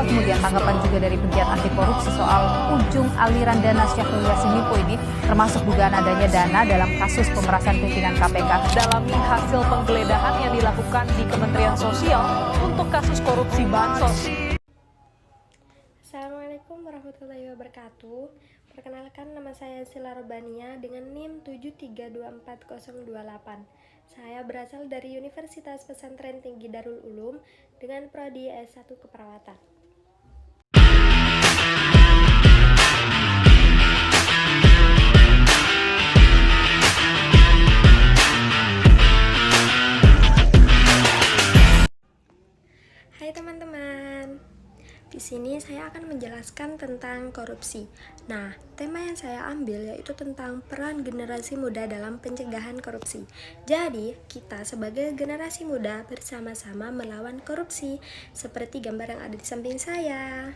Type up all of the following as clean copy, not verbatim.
kemudian tanggapan juga dari pegiat anti korupsi soal ujung aliran dana Syahrul Yassin Limpo ini, termasuk dugaan adanya dana dalam kasus pemerasan pimpinan KPK. Dalami hasil penggeledahan yang dilakukan di Kementerian Sosial untuk kasus korupsi bansos. Assalamualaikum warahmatullahi wabarakatuh. Perkenalkan, nama saya Sila Robania dengan NIM 7324028. Saya berasal dari Universitas Pesantren Tinggi Darul Ulum dengan prodi S1 Keperawatan. Hai teman-teman. Di sini saya akan menjelaskan tentang korupsi. Nah, tema yang saya ambil yaitu tentang peran generasi muda dalam pencegahan korupsi. Jadi, kita sebagai generasi muda bersama-sama melawan korupsi, seperti gambar yang ada di samping saya.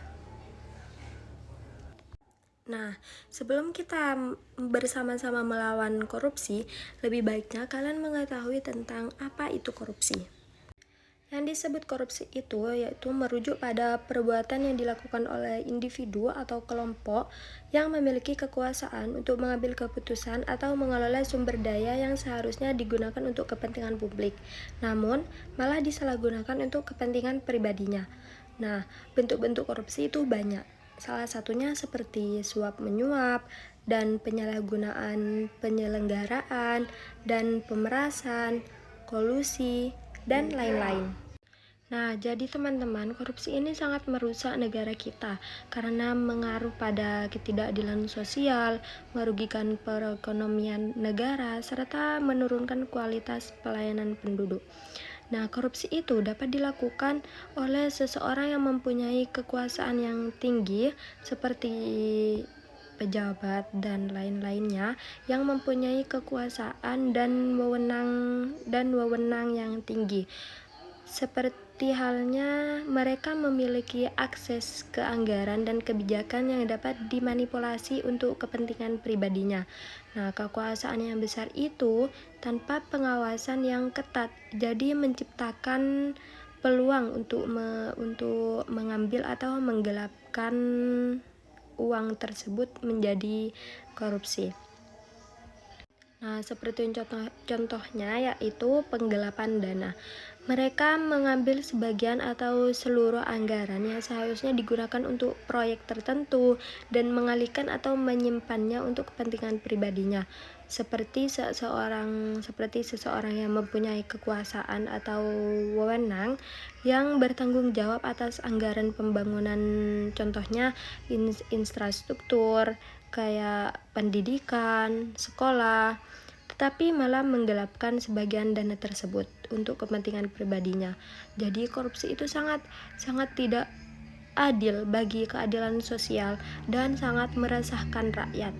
Nah, sebelum kita bersama-sama melawan korupsi, lebih baiknya kalian mengetahui tentang apa itu korupsi. Yang disebut korupsi itu yaitu merujuk pada perbuatan yang dilakukan oleh individu atau kelompok yang memiliki kekuasaan untuk mengambil keputusan atau mengelola sumber daya yang seharusnya digunakan untuk kepentingan publik, namun malah disalahgunakan untuk kepentingan pribadinya. Nah, bentuk-bentuk korupsi itu banyak. Salah satunya seperti suap menyuap dan penyalahgunaan penyelenggaraan dan pemerasan, kolusi, dan lain-lain. Nah, jadi teman-teman, korupsi ini sangat merusak negara kita karena mengaruh pada ketidakadilan sosial, merugikan perekonomian negara, serta menurunkan kualitas pelayanan penduduk. Nah, korupsi itu dapat dilakukan oleh seseorang yang mempunyai kekuasaan yang tinggi seperti pejabat dan lain-lainnya yang mempunyai kekuasaan dan wewenang yang tinggi. Seperti halnya mereka memiliki akses ke anggaran dan kebijakan yang dapat dimanipulasi untuk kepentingan pribadinya. Nah, kekuasaan yang besar itu tanpa pengawasan yang ketat, jadi menciptakan peluang untuk mengambil atau menggelapkan uang tersebut menjadi korupsi. Nah, seperti contohnya yaitu penggelapan dana. Mereka mengambil sebagian atau seluruh anggaran yang seharusnya digunakan untuk proyek tertentu dan mengalihkan atau menyimpannya untuk kepentingan pribadinya. Seperti seseorang yang mempunyai kekuasaan atau wewenang yang bertanggung jawab atas anggaran pembangunan, contohnya infrastruktur kayak pendidikan, sekolah, tetapi malah menggelapkan sebagian dana tersebut untuk kepentingan pribadinya. Jadi korupsi itu sangat tidak adil bagi keadilan sosial dan sangat meresahkan rakyat.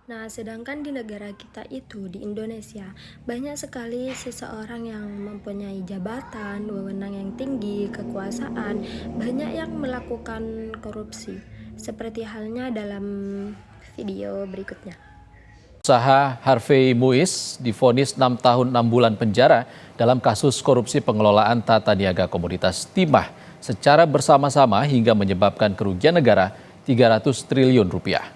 Nah, sedangkan di negara kita itu, di Indonesia, banyak sekali seseorang yang mempunyai jabatan, wewenang yang tinggi, kekuasaan, banyak yang melakukan korupsi, seperti halnya dalam video berikutnya. Usaha Harvey Muiz divonis 6 tahun 6 bulan penjara dalam kasus korupsi pengelolaan tata niaga komoditas timah secara bersama-sama hingga menyebabkan kerugian negara 300 triliun rupiah.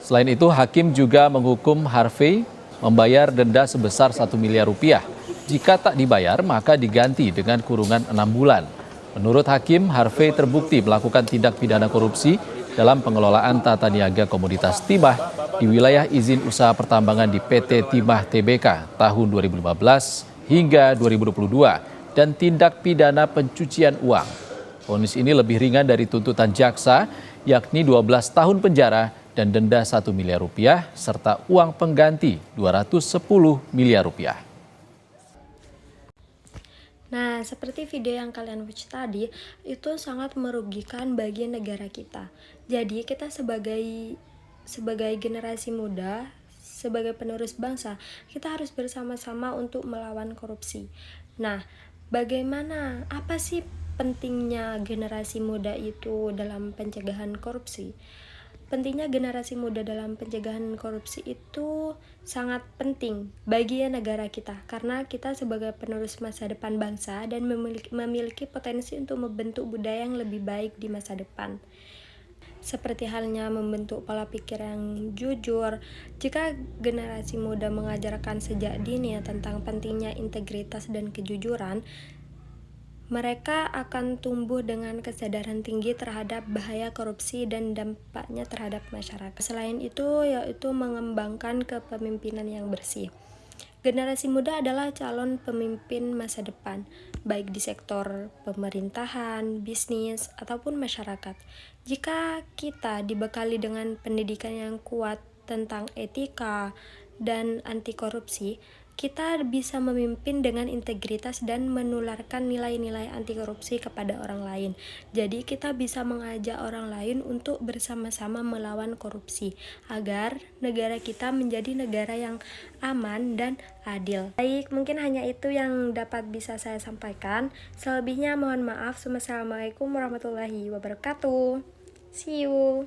Selain itu, hakim juga menghukum Harvey membayar denda sebesar 1 miliar rupiah. Jika tak dibayar, maka diganti dengan kurungan 6 bulan. Menurut hakim, Harvey terbukti melakukan tindak pidana korupsi dalam pengelolaan tata niaga komoditas timah di wilayah izin usaha pertambangan di PT Timah Tbk tahun 2015 hingga 2022 dan tindak pidana pencucian uang. Vonis ini lebih ringan dari tuntutan jaksa, yakni 12 tahun penjara dan denda 1 miliar rupiah serta uang pengganti 210 miliar rupiah. Nah, seperti video yang kalian watch tadi, itu sangat merugikan bagi negara kita. Jadi kita sebagai generasi muda, sebagai penerus bangsa, kita harus bersama-sama untuk melawan korupsi. Nah, apa sih pentingnya generasi muda itu dalam pencegahan korupsi? Pentingnya generasi muda dalam pencegahan korupsi itu sangat penting bagi negara kita, karena kita sebagai penerus masa depan bangsa dan memiliki potensi untuk membentuk budaya yang lebih baik di masa depan. Seperti halnya membentuk pola pikir yang jujur, jika generasi muda mengajarkan sejak dini tentang pentingnya integritas dan kejujuran, mereka akan tumbuh dengan kesadaran tinggi terhadap bahaya korupsi dan dampaknya terhadap masyarakat. Selain itu, yaitu mengembangkan kepemimpinan yang bersih. Generasi muda adalah calon pemimpin masa depan, baik di sektor pemerintahan, bisnis, ataupun masyarakat. Jika kita dibekali dengan pendidikan yang kuat tentang etika dan anti korupsi, kita bisa memimpin dengan integritas dan menularkan nilai-nilai anti korupsi kepada orang lain. Jadi kita bisa mengajak orang lain untuk bersama-sama melawan korupsi agar negara kita menjadi negara yang aman dan adil. Baik, mungkin hanya itu yang dapat bisa saya sampaikan. Selebihnya mohon maaf. Wassalamualaikum warahmatullahi wabarakatuh. See you.